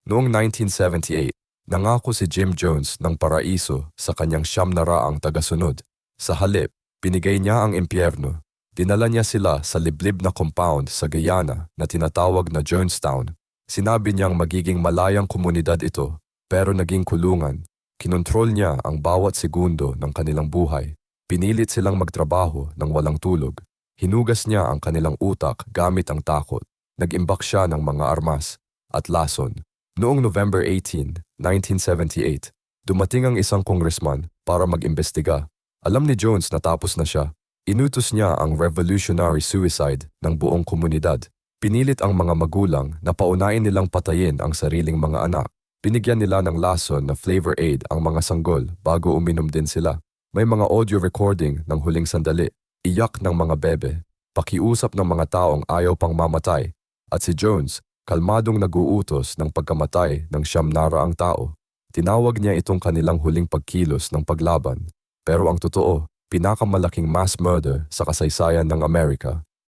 Noong 1978, nangako si Jim Jones ng paraiso sa kanyang 900 tagasunod. Sa halip, pinigay niya ang impyerno. Dinala niya sila sa liblib na compound sa Guyana na tinatawag na Jonestown. Sinabi niyang magiging malayang komunidad ito, pero naging kulungan. Kinontrol niya ang bawat segundo ng kanilang buhay. Pinilit silang magtrabaho ng walang tulog. Hinugas niya ang kanilang utak gamit ang takot. Nag-imbak siya ng mga armas at lason. Noong November 18, 1978, dumating ang isang congressman para mag-imbestiga. Alam ni Jones na tapos na siya. Inutos niya ang revolutionary suicide ng buong komunidad. Pinilit ang mga magulang na paunain nilang patayin ang sariling mga anak. Binigyan nila ng lason na flavor aid ang mga sanggol bago uminom din sila. May mga audio recording ng huling sandali, iyak ng mga bebe, pakiusap ng mga taong ayaw pang mamatay. At si Jones, kalmadong nag-uutos ng pagkamatay ng 900 tao. Tinawag niya itong kanilang huling pagkilos ng paglaban. Pero ang totoo, pinakamalaking mass murder sa kasaysayan ng Amerika.